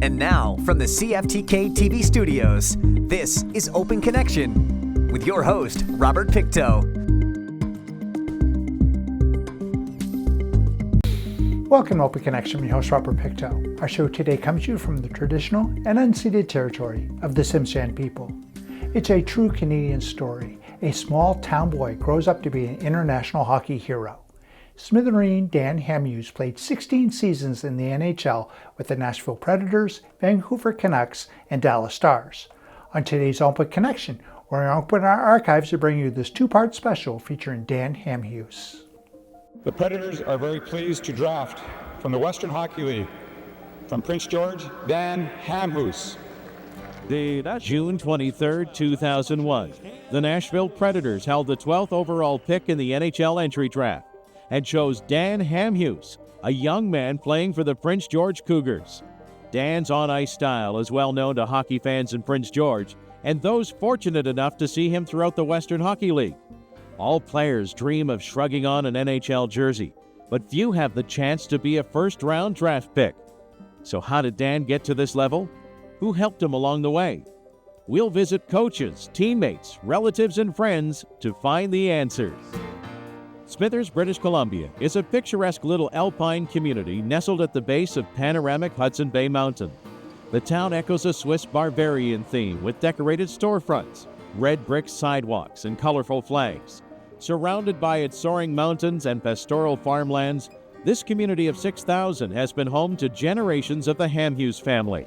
And now, from the CFTK-TV studios, this is Open Connection with your host, Robert Pictou. Welcome to Open Connection, I'm your host, Robert Pictou. Our show today comes to you from the traditional and unceded territory of the Tsimshian people. It's a true Canadian story. A small town boy grows up to be an international hockey hero. Smithereen Dan Hamhuis played 16 seasons in the NHL with the Nashville Predators, Vancouver Canucks, and Dallas Stars. On today's Open Connection, we're going to open our archives to bring you this two-part special featuring Dan Hamhuis. The Predators are very pleased to draft from the Western Hockey League, from Prince George, Dan Hamhuis. June 23, 2001, the Nashville Predators held the 12th overall pick in the NHL entry draft and chose Dan Hamhuis, a young man playing for the Prince George Cougars. Dan's on-ice style is well known to hockey fans in Prince George and those fortunate enough to see him throughout the Western Hockey League. All players dream of shrugging on an NHL jersey, but few have the chance to be a first-round draft pick. So how did Dan get to this level? Who helped him along the way? We'll visit coaches, teammates, relatives, and friends to find the answers. Smithers, British Columbia is a picturesque little alpine community nestled at the base of panoramic Hudson Bay Mountain. The town echoes a Swiss barbarian theme with decorated storefronts, red brick sidewalks, and colorful flags. Surrounded by its soaring mountains and pastoral farmlands, this community of 6,000 has been home to generations of the Hamhuis family.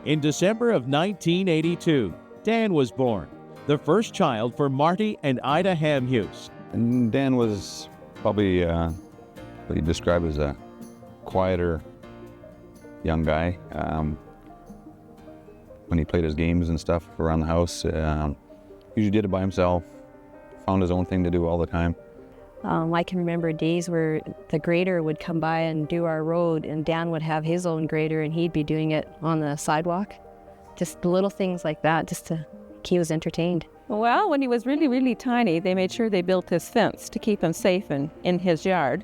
In December of 1982, Dan was born, the first child for Marty and Ida Hamhuis. And Dan was probably what you describe as a quieter young guy. When he played his games and stuff around the house, usually did it by himself, found his own thing to do all the time. I can remember days where the grader would come by and do our road, and Dan would have his own grader and he'd be doing it on the sidewalk. Just little things like that, just to keep us entertained. Well, when he was really, really tiny, they made sure they built his fence to keep him safe in his yard.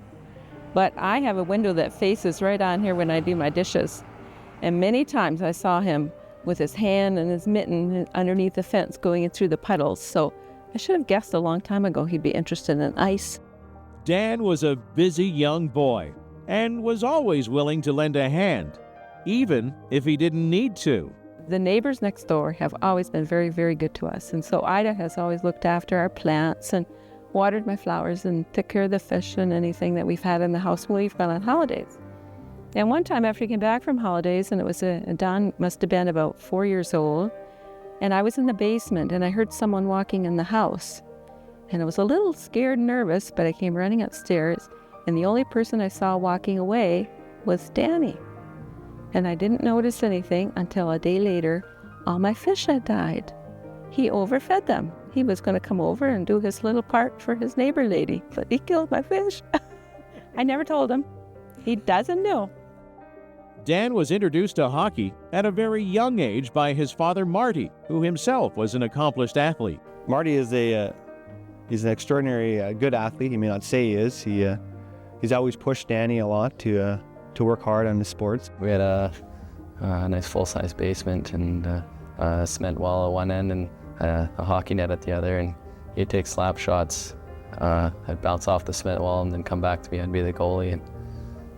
But I have a window that faces right on here when I do my dishes. And many times I saw him with his hand and his mitten underneath the fence going in through the puddles. So I should have guessed a long time ago he'd be interested in ice. Dan was a busy young boy and was always willing to lend a hand, even if he didn't need to. The neighbors next door have always been very, very good to us. And so Ida has always looked after our plants and watered my flowers and took care of the fish and anything that we've had in the house when we've gone on holidays. And one time after he came back from holidays, and it was Don must have been about 4 years old, and I was in the basement and I heard someone walking in the house. And I was a little scared and nervous, but I came running upstairs, and the only person I saw walking away was Danny. And I didn't notice anything until a day later, all my fish had died. He overfed them. He was going to come over and do his little part for his neighbor lady, but he killed my fish. I never told him. He doesn't know. Dan was introduced to hockey at a very young age by his father Marty, who himself was an accomplished athlete. Marty is he's an extraordinary good athlete. He may not say he is. He's always pushed Danny a lot to work hard on the sports. We had a nice full-size basement and a cement wall at one end and a hockey net at the other, and he'd take slap shots. I'd bounce off the cement wall and then come back to me. I'd be the goalie,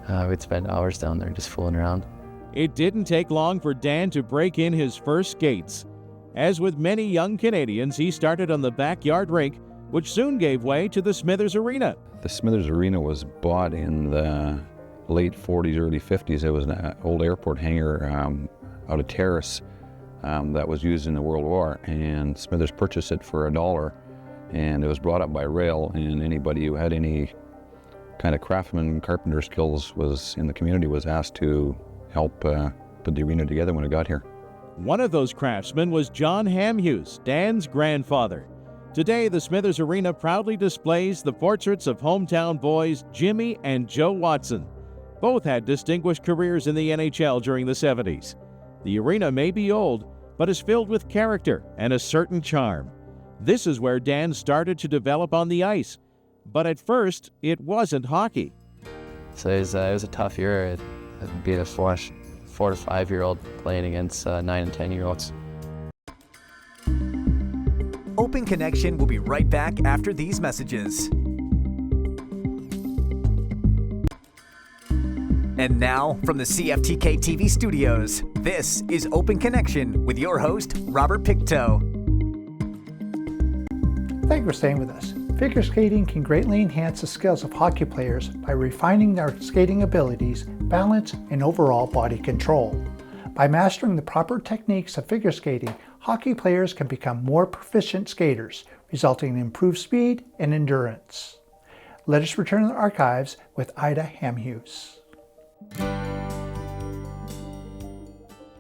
and we'd spend hours down there just fooling around. It didn't take long for Dan to break in his first skates. As with many young Canadians, he started on the backyard rink, which soon gave way to the Smithers Arena. The Smithers Arena was bought in the late 40s, early 50s. It was an old airport hangar out of Terrace that was used in the World War, and Smithers purchased it for $1, and it was brought up by rail, and anybody who had any kind of craftsman, carpenter skills was in the community was asked to help put the arena together when it got here. One of those craftsmen was John Hamhuis, Dan's grandfather. Today, the Smithers Arena proudly displays the portraits of hometown boys Jimmy and Joe Watson. Both had distinguished careers in the NHL during the 70s. The arena may be old, but is filled with character and a certain charm. This is where Dan started to develop on the ice. But at first, it wasn't hockey. So it was a tough year. being a 4 to 5-year-old playing against 9 and 10-year-olds. Open Connection will be right back after these messages. And now, from the CFTK-TV studios, this is Open Connection with your host, Robert Pictou. Thank you for staying with us. Figure skating can greatly enhance the skills of hockey players by refining their skating abilities, balance, and overall body control. By mastering the proper techniques of figure skating, hockey players can become more proficient skaters, resulting in improved speed and endurance. Let us return to the archives with Ida Hamhuis.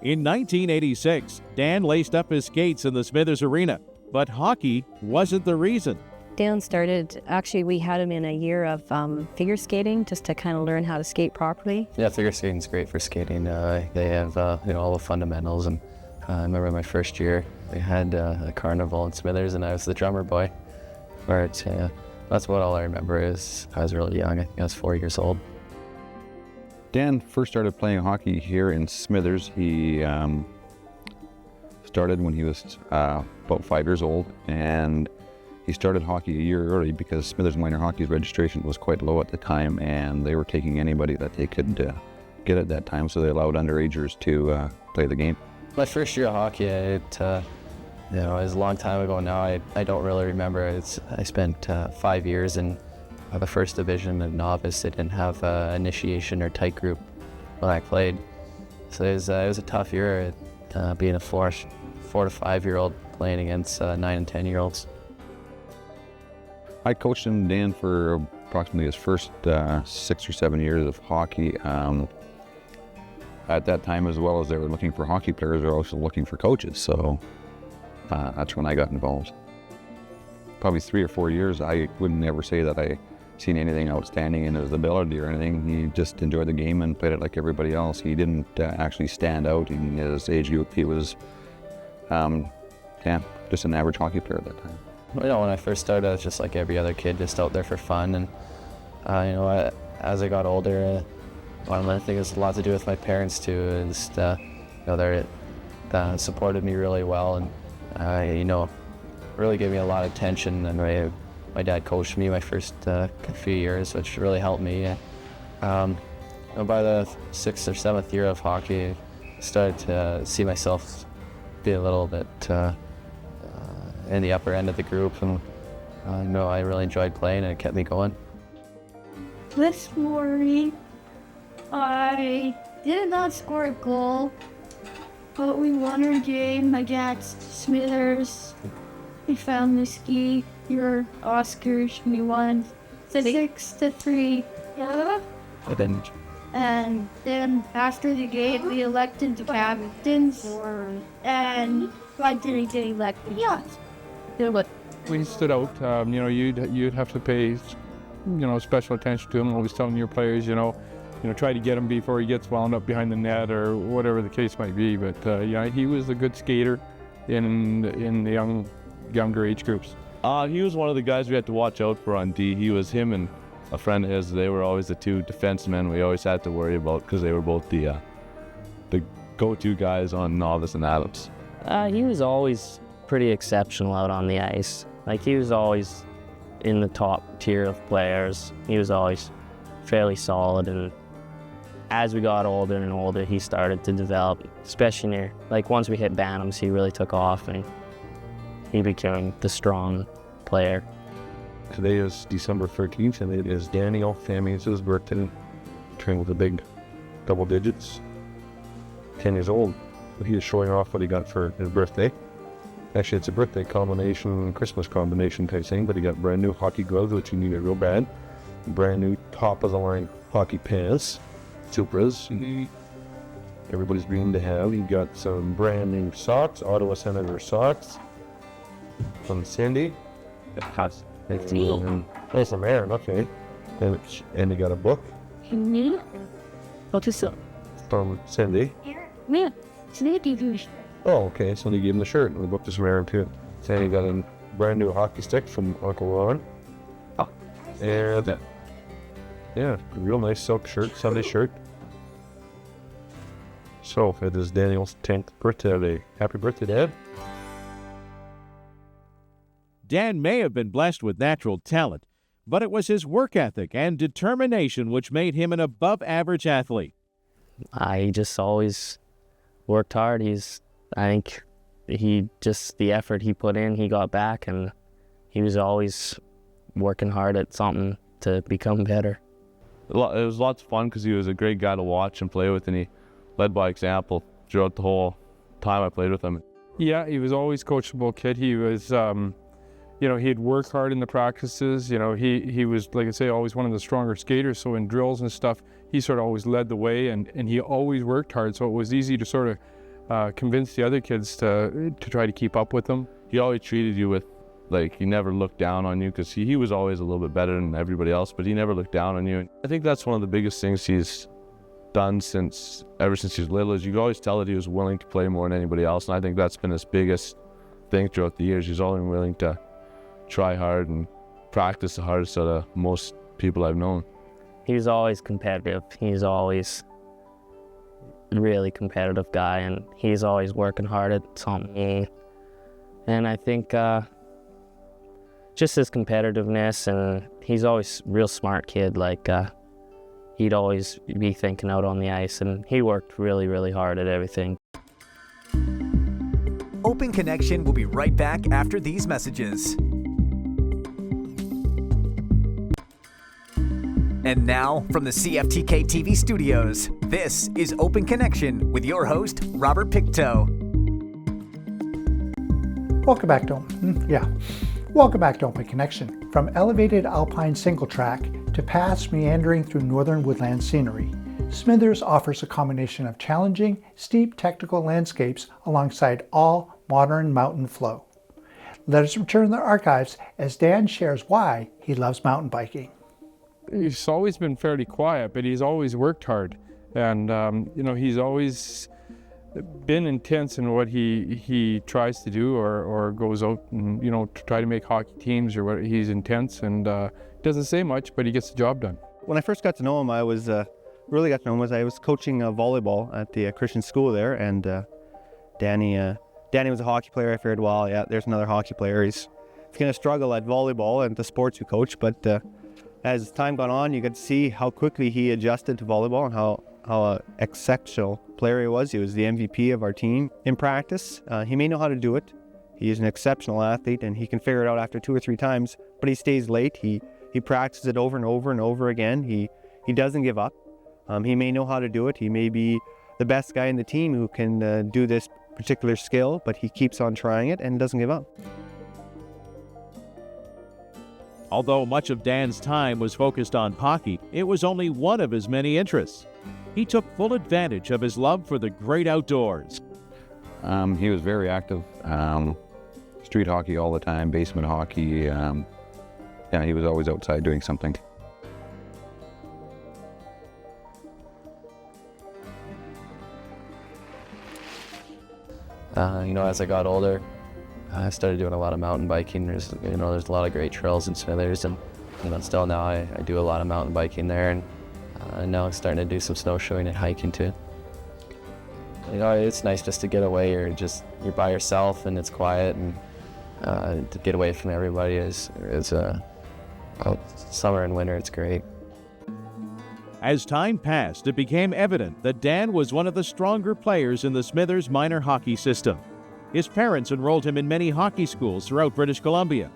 In 1986, Dan laced up his skates in the Smithers Arena, but hockey wasn't the reason. Dan started, actually we had him in a year of figure skating just to kind of learn how to skate properly. Yeah, figure skating's great for skating. They have all the fundamentals, and I remember my first year, they had a carnival in Smithers and I was the drummer boy. But that's what all I remember is I was really young. I think I was 4 years old. Dan first started playing hockey here in Smithers. He started when he was about 5 years old, and he started hockey a year early because Smithers Minor Hockey's registration was quite low at the time, and they were taking anybody that they could get at that time, so they allowed underagers to play the game. My first year of hockey, it was a long time ago now. I don't really remember. I spent 5 years in the first division at novice. They didn't have initiation or tight group when I played, so it was a tough year being a 4 to 5-year-old playing against 9 and 10-year-olds. I coached him, Dan, for approximately his first 6 or 7 years of hockey. At that time, as well as they were looking for hockey players, they were also looking for coaches, so that's when I got involved. Probably 3 or 4 years, I wouldn't ever say that I seen anything outstanding in his ability or anything. He just enjoyed the game and played it like everybody else. He didn't actually stand out in his age group. He was, just an average hockey player at that time. When I first started, I was just like every other kid, just out there for fun. And as I got older, I think it's a lot to do with my parents too. Just they supported me really well, and really gave me a lot of attention. And my dad coached me my first few years, which really helped me. By the 6th or 7th year of hockey, I started to see myself be a little bit in the upper end of the group, and I really enjoyed playing, and it kept me going. This morning, I did not score a goal, but we won our game against Smithers. We found the ski, your Oscars, we won 6-3. Yeah. And then after the game, we elected the captains, and I didn't get elected. Yeah. We stood out. You'd have to pay, special attention to him. Always telling your players, try to get him before he gets wound up behind the net or whatever the case might be. But he was a good skater in the younger age groups. He was one of the guys we had to watch out for on D. Him and a friend of his. They were always the two defensemen we always had to worry about because they were both the go-to guys on Novice and Adams. He was always pretty exceptional out on the ice. He was always in the top tier of players. He was always fairly solid, and as we got older and older, he started to develop, especially once we hit Bantams, he really took off and he became the strong player. Today is December 13th, and it is Daniel Hamhuis' birthday. Trained with the big double digits, 10 years old. He is showing off what he got for his birthday. Actually, it's a birthday combination, Christmas combination type thing, but he got brand new hockey gloves, which he needed real bad. Brand new top of the line hockey pants, Supras. Everybody's dream to have. He got some brand new socks, Ottawa Senator socks from Cindy. There's some Aaron, okay. And he got a book. What is it? From Cindy. Yeah, Cindy. Oh, okay, so they gave him the shirt, and the book is from Aaron too. So he got a brand new hockey stick from Uncle Ron. Oh. And a real nice silk shirt, Sunday shirt. So it is Daniel's 10th birthday today. Happy birthday, Dad. Dan may have been blessed with natural talent, but it was his work ethic and determination which made him an above-average athlete. He just always worked hard. I think the effort he put in, he got back, and he was always working hard at something to become better. It was lots of fun because he was a great guy to watch and play with, and he led by example throughout the whole time I played with him. Yeah, he was always coachable kid. He was, he'd work hard in the practices. He was, like I say, always one of the stronger skaters. So in drills and stuff, he sort of always led the way, and he always worked hard. So it was easy to sort of convince the other kids to try to keep up with him. He always treated you with, he never looked down on you, because he was always a little bit better than everybody else, but he never looked down on you. I think that's one of the biggest things he's done ever since he was little, is you could always tell that he was willing to play more than anybody else, and I think that's been his biggest thing throughout the years. He's always willing to try hard and practice the hardest out of most people I've known. He was always competitive. He's always a really competitive guy, and he's always working hard at something. And I think just his competitiveness, and he's always a real smart kid. He'd always be thinking out on the ice, and he worked really, really hard at everything. Open Connection will be right back after these messages. And now, from the CFTK-TV studios, this is Open Connection with your host, Robert Pictou. Welcome back to Open Connection. From elevated alpine single track to paths meandering through northern woodland scenery, Smithers offers a combination of challenging, steep technical landscapes alongside all modern mountain flow. Let us return to the archives as Dan shares why he loves mountain biking. He's always been fairly quiet, but he's always worked hard. And, he's always been intense in what he tries to do or goes out and, to try to make hockey teams or what. He's intense and doesn't say much, but he gets the job done. When I first got to know him, I was coaching volleyball at the Christian school there, and Danny was a hockey player. I figured, well, yeah, there's another hockey player. He's going to struggle at volleyball and the sports we coach, but as time gone on, you could see how quickly he adjusted to volleyball and how an exceptional player he was. He was the MVP of our team in practice. He may know how to do it. He is an exceptional athlete, and he can figure it out after 2 or 3 times, but he stays late. He practices it over and over and over again. He doesn't give up. He may know how to do it. He may be the best guy in the team who can do this particular skill, but he keeps on trying it and doesn't give up. Although much of Dan's time was focused on hockey, it was only one of his many interests. He took full advantage of his love for the great outdoors. He was very active. Street hockey all the time, basement hockey. He was always outside doing something. As I got older, I started doing a lot of mountain biking. There's a lot of great trails in Smithers, and still now I do a lot of mountain biking there, and now I'm starting to do some snowshoeing and hiking too. It's nice just to get away. You're by yourself, and it's quiet, and to get away from everybody is summer and winter. It's great. As time passed, it became evident that Dan was one of the stronger players in the Smithers minor hockey system. His parents enrolled him in many hockey schools throughout British Columbia.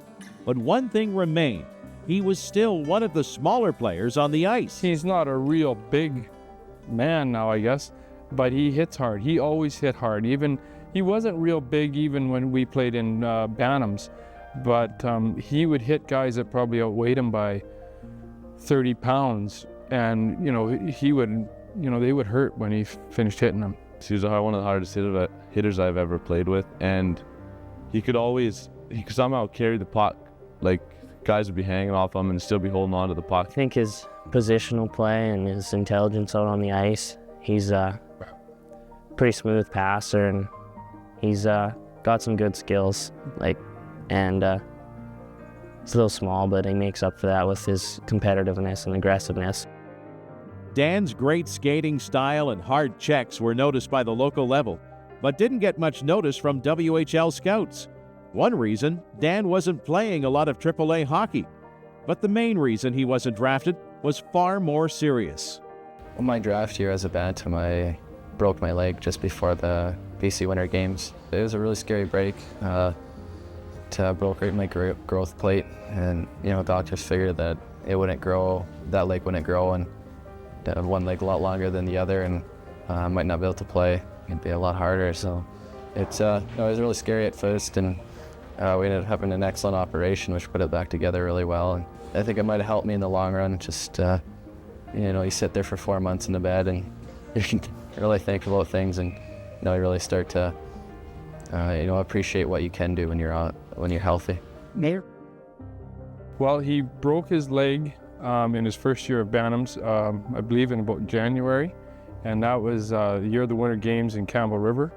But one thing remained. He was still one of the smaller players on the ice. He's not a real big man now, I guess, but he hits hard. He always hit hard. He wasn't real big even when we played in Bantams, but he would hit guys that probably outweighed him by 30 pounds. And, he would, they would hurt when he finished hitting them. He was one of the hardest hitters I've ever played with, and he could somehow carry the puck. Guys would be hanging off him and still be holding on to the puck. I think his positional play and his intelligence out on the ice, he's a pretty smooth passer, and he's got some good skills. It's a little small, but he makes up for that with his competitiveness and aggressiveness. Dan's great skating style and hard checks were noticed by the local level, but didn't get much notice from WHL scouts. One reason, Dan wasn't playing a lot of AAA hockey. But the main reason he wasn't drafted was far more serious. Well, my draft year as a bantam, I broke my leg just before the BC Winter Games. It was a really scary break. Broke right my growth plate, and doctors figured that it wouldn't grow, that leg wouldn't grow, and one leg a lot longer than the other, and I might not be able to play. It'd be a lot harder. So it was really scary at first, and we ended up having an excellent operation, which put it back together really well. And I think it might have helped me in the long run. Just you sit there for 4 months in the bed, and you can really think about things, and you really start to appreciate what you can do when you're healthy. Mayor. Well, he broke his leg in his first year of Bantams, I believe in about January, and that was the year of the Winter Games in Campbell River,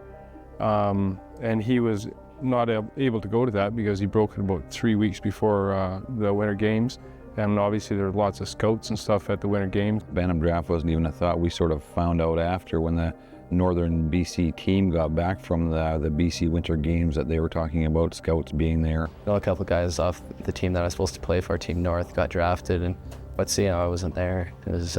and he was not able to go to that because he broke it about 3 weeks before the Winter Games, and obviously there were lots of scouts and stuff at the Winter Games. Bantam draft wasn't even a thought. We sort of found out after when the Northern BC team got back from the BC Winter Games that they were talking about scouts being there. A couple of guys off the team that I was supposed to play for, Team North, got drafted, but seeing I wasn't there, it was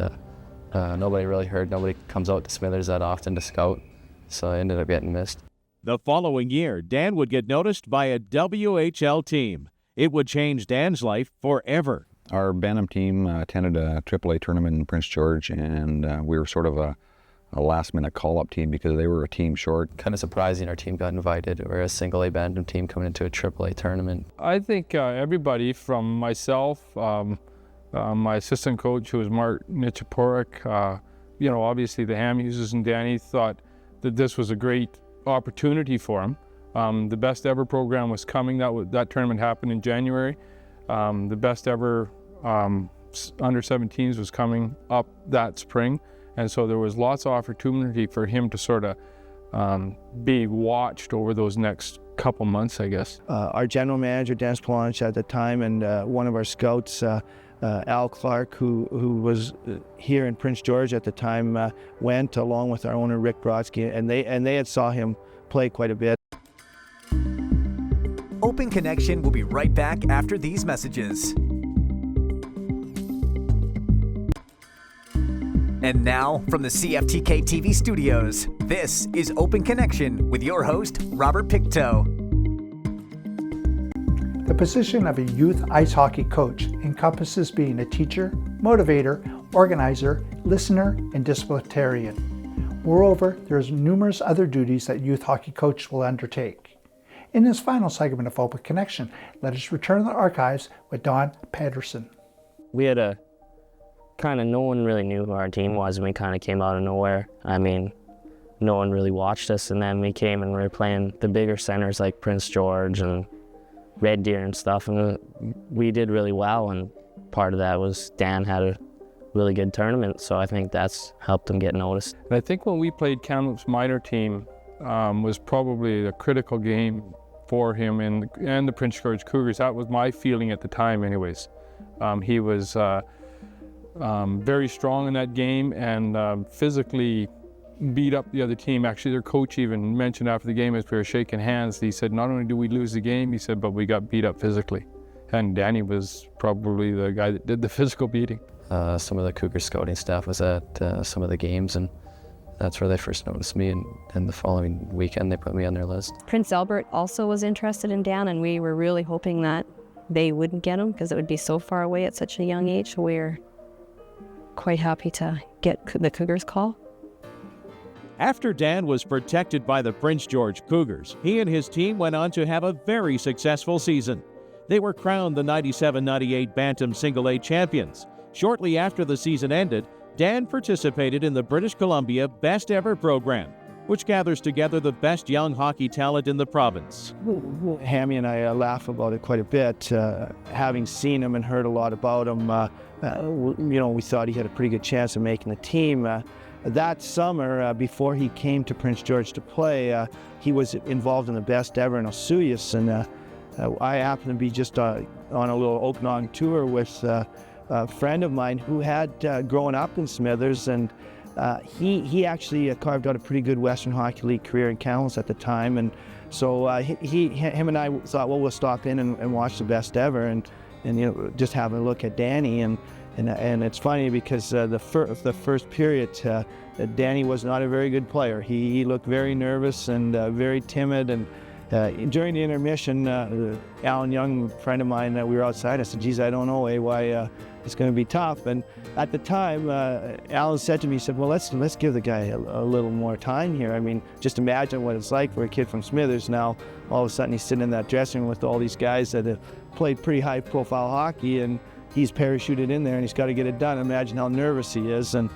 nobody really heard. Nobody comes out to Smithers that often to scout, so I ended up getting missed. The following year, Dan would get noticed by a WHL team. It would change Dan's life forever. Our Bantam team attended a AAA tournament in Prince George, and we were sort of a last-minute call-up team because they were a team short. Kind of surprising our team got invited. We're a single-A Bantam team coming into a AAA tournament. I think everybody from myself, my assistant coach, who was Mark Nichiporek, obviously the Hamhuises and Danny thought that this was a great opportunity for him. The best ever program was coming. That tournament happened in January. The best ever under 17s was coming up that spring. And so there was lots of opportunity for him to sort of be watched over those next couple months, I guess. Our general manager, Dennis Polonich at the time, and one of our scouts, Al Clark, who was here in Prince George at the time, went along with our owner, Rick Brodsky, and they had saw him play quite a bit. Open Connection will be right back after these messages. And now, from the CFTK-TV studios, this is Open Connection with your host, Robert Pictou. The position of a youth ice hockey coach encompasses being a teacher, motivator, organizer, listener, and disciplinarian. Moreover, there's numerous other duties that youth hockey coaches will undertake. In this final segment of Open Connection, let us return to the archives with Don Patterson. We had no one really knew who our team was, and we kind of came out of nowhere. I mean, no one really watched us, and then we came and we were playing the bigger centers like Prince George and Red Deer and stuff, and we did really well, and part of that was Dan had a really good tournament, so I think that's helped him get noticed. And I think when we played Kamloops minor team was probably a critical game for him and the Prince George Cougars. That was my feeling at the time anyways. He was very strong in that game and physically beat up the other team. Actually, their coach even mentioned after the game as we were shaking hands, he said, not only did we lose the game, he said, but we got beat up physically. And Danny was probably the guy that did the physical beating. Some of the Cougar scouting staff was at some of the games, and that's where they first noticed me, and the following weekend they put me on their list. Prince Albert also was interested in Dan, and we were really hoping that they wouldn't get him because it would be so far away at such a young age. We're quite happy to get the Cougars call. After Dan was protected by the Prince George Cougars, he and his team went on to have a very successful season. They were crowned the 97-98 Bantam Single A champions. Shortly after the season ended, Dan participated in the British Columbia Best Ever program, which gathers together the best young hockey talent in the province. Hammy and I laugh about it quite a bit. Having seen him and heard a lot about him, we thought he had a pretty good chance of making the team. That summer, before he came to Prince George to play, he was involved in the Best Ever in Hamhuis, and I happened to be just on a little Okanagan tour with friend of mine who had grown up in Smithers, and he actually carved out a pretty good Western Hockey League career in Kamloops at the time. And so him and I thought, well, we'll stop in and watch the best ever, and just have a look at Danny. And it's funny because the first period, Danny was not a very good player. He looked very nervous and very timid. And during the intermission, Alan Young, a friend of mine, we were outside. I said, geez, I don't know why it's going to be tough. And at the time, Alan said to me, he said, well, let's give the guy a little more time here. I mean, just imagine what it's like for a kid from Smithers now. All of a sudden, he's sitting in that dressing room with all these guys that have played pretty high-profile hockey, and he's parachuted in there, and he's got to get it done. Imagine how nervous he is. And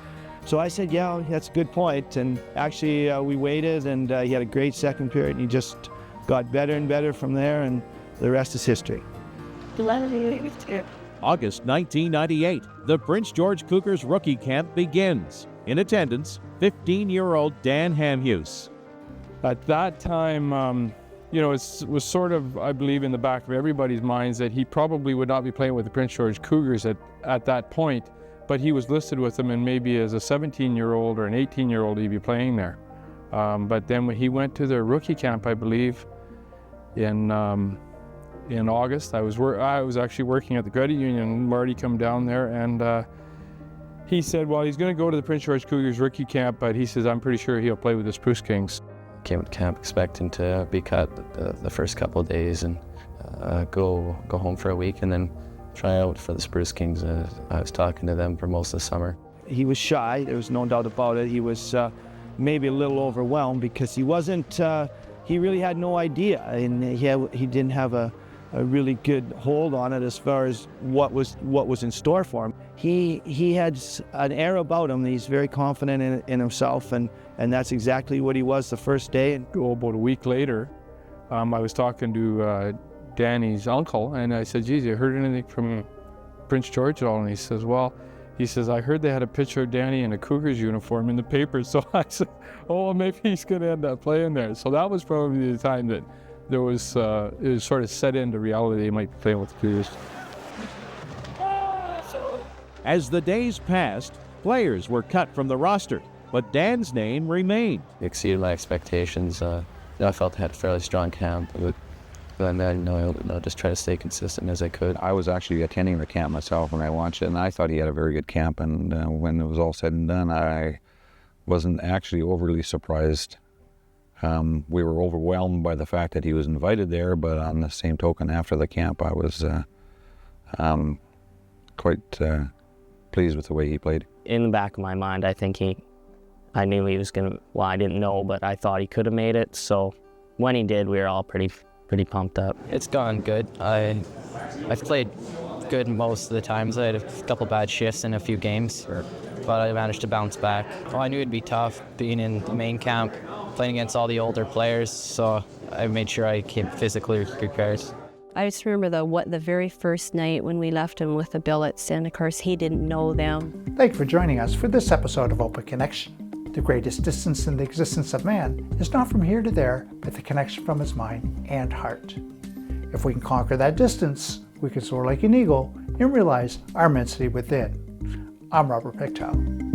so I said, yeah, that's a good point. And actually, we waited, and he had a great second period, and he just got better and better from there, and the rest is history. August 1998, the Prince George Cougars rookie camp begins. In attendance, 15-year-old Dan Hamhuis. At that time, it was sort of, I believe, in the back of everybody's minds that he probably would not be playing with the Prince George Cougars at that point, but he was listed with them, and maybe as a 17-year-old or an 18-year-old he'd be playing there. But then when he went to their rookie camp, I believe, in August, I was actually working at the credit union. Marty come down there, and he said, well, he's going to go to the Prince George Cougars rookie camp, but he says, I'm pretty sure he'll play with the Spruce Kings. Came to camp expecting to be cut the first couple of days and go home for a week and then try out for the Spruce Kings. I was talking to them for most of the summer. He was shy, there was no doubt about it. He was maybe a little overwhelmed because he wasn't, he really had no idea, and he didn't have a really good hold on it as far as what was in store for him. He had an air about him. He's very confident in himself, and that's exactly what he was the first day. About a week later, I was talking to Danny's uncle, and I said, geez, you heard anything from Prince George at all? And he says, well, I heard they had a picture of Danny in a Cougars uniform in the paper. So I said, oh, well, maybe he's going to end up playing there. So that was probably the time that there was, it was sort of set into reality they might be playing with the Cougars. As the days passed, players were cut from the roster, but Dan's name remained. It exceeded my expectations. I felt I had a fairly strong camp, but I just try to stay consistent as I could. I was actually attending the camp myself when I watched it, and I thought he had a very good camp. And when it was all said and done, I wasn't actually overly surprised. We were overwhelmed by the fact that he was invited there, but on the same token, after the camp, I was quite pleased with the way he played. In the back of my mind, I knew he was gonna, well, I didn't know, but I thought he could have made it. So when he did, we were all pretty pumped up. It's gone good. I've played good most of the times. I had a couple bad shifts in a few games, but I managed to bounce back. Well, I knew it'd be tough being in the main camp, playing against all the older players, so I made sure I came physically prepared. I just remember the very first night when we left him with the billets, and of course he didn't know them. Thank you for joining us for this episode of Open Connection. The greatest distance in the existence of man is not from here to there, but the connection from his mind and heart. If we can conquer that distance, we can soar like an eagle and realize our immensity within. I'm Robert Pictou.